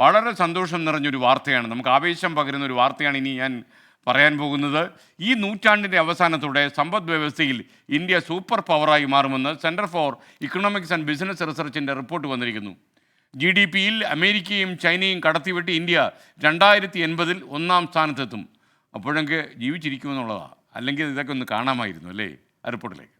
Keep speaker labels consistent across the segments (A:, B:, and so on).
A: വളരെ സന്തോഷം നിറഞ്ഞൊരു വാർത്തയാണ്, നമുക്ക് ആവേശം പകരുന്ന ഒരു വാർത്തയാണ് ഇനി ഞാൻ പറയാൻ പോകുന്നത്. ഈ നൂറ്റാണ്ടിൻ്റെ അവസാനത്തോടെ സമ്പദ് വ്യവസ്ഥയിൽ ഇന്ത്യ സൂപ്പർ പവറായി മാറുമെന്ന് centre for economics and business റിസർച്ചിൻ്റെ റിപ്പോർട്ട് വന്നിരിക്കുന്നു. GDP-യിൽ അമേരിക്കയും ചൈനയും കടത്തിവിട്ട് ഇന്ത്യ 2080-ൽ ഒന്നാം സ്ഥാനത്തെത്തും. അപ്പോഴെങ്കിൽ ജീവിച്ചിരിക്കുമെന്നുള്ളതാണ്, അല്ലെങ്കിൽ ഇതൊക്കെ ഒന്ന് കാണാമായിരുന്നു അല്ലേ? ആ റിപ്പോർട്ടിലേക്ക്.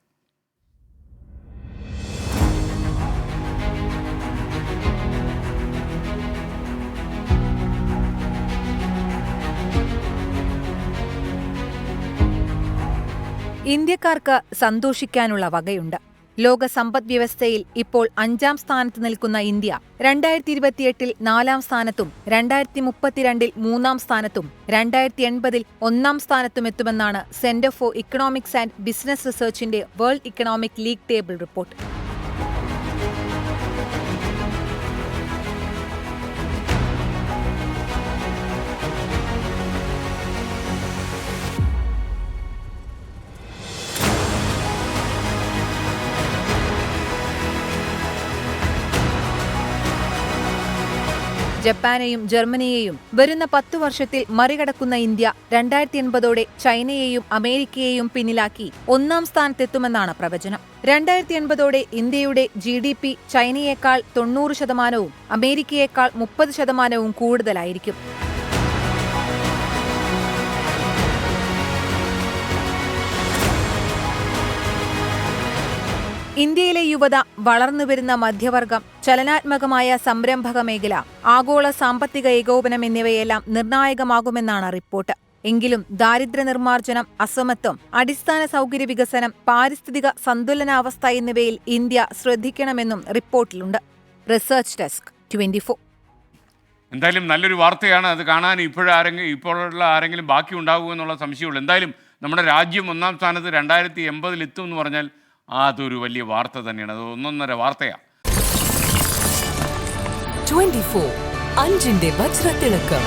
B: ഇന്ത്യക്കാർക്ക് സന്തോഷിക്കാനുള്ള വകയുണ്ട്. ലോക സമ്പദ് വ്യവസ്ഥയിൽ ഇപ്പോൾ 5-ാം സ്ഥാനത്ത് നിൽക്കുന്ന ഇന്ത്യ 2028-ൽ 4-ാം സ്ഥാനത്തും 2032-ൽ 3-ാം സ്ഥാനത്തും 2080-ൽ 1-ാം സ്ഥാനത്തും എത്തുമെന്നാണ് centre for economics and business റിസർച്ചിന്റെ world economic league table report. ജപ്പാനെയും ജർമ്മനിയെയും വരുന്ന 10 വർഷത്തിൽ മറികടക്കുന്ന ഇന്ത്യ 2080ഓടെ ചൈനയെയും അമേരിക്കയെയും പിന്നിലാക്കി 1-ാം സ്ഥാനത്തെത്തുമെന്നാണ് പ്രവചനം. 2080ഓടെ ഇന്ത്യയുടെ GDP ചൈനയേക്കാൾ 90%, അമേരിക്കയേക്കാൾ 30% കൂടുതലായിരിക്കും. ഇന്ത്യയിലെ യുവത, വളർന്നുവരുന്ന മധ്യവർഗം, ചലനാത്മകമായ സംരംഭക മേഖല, ആഗോള സാമ്പത്തിക ഏകോപനം എന്നിവയെല്ലാം നിർണായകമാകുമെന്നാണ് റിപ്പോർട്ട്. എങ്കിലും ദാരിദ്ര്യ നിർമ്മാർജ്ജനം, അസമത്വം, അടിസ്ഥാന സൗകര്യ വികസനം, പാരിസ്ഥിതിക സന്തുലനാവസ്ഥ എന്നിവയിൽ ഇന്ത്യ ശ്രദ്ധിക്കണമെന്നും റിപ്പോർട്ടിലുണ്ട്. Research desk, 24.
A: എന്തായാലും നല്ലൊരു വാർത്തയാണ്. അത് കാണാൻ ഇപ്പോഴുള്ള ആരെങ്കിലും ബാക്കി ഉണ്ടാകുമെന്നുള്ള സംശയമുള്ളൂ. എന്തായാലും നമ്മുടെ രാജ്യം 1-ാം സ്ഥാനത്ത് 2080-ൽ എത്തും എന്ന് പറഞ്ഞാൽ അതൊരു വലിയ വാർത്ത തന്നെയാണ്. അത് ഒന്നൊന്നര വാർത്തയാണ്.
C: 24 അഞ്ചിന്റെ വജ്രത്തിളക്കം.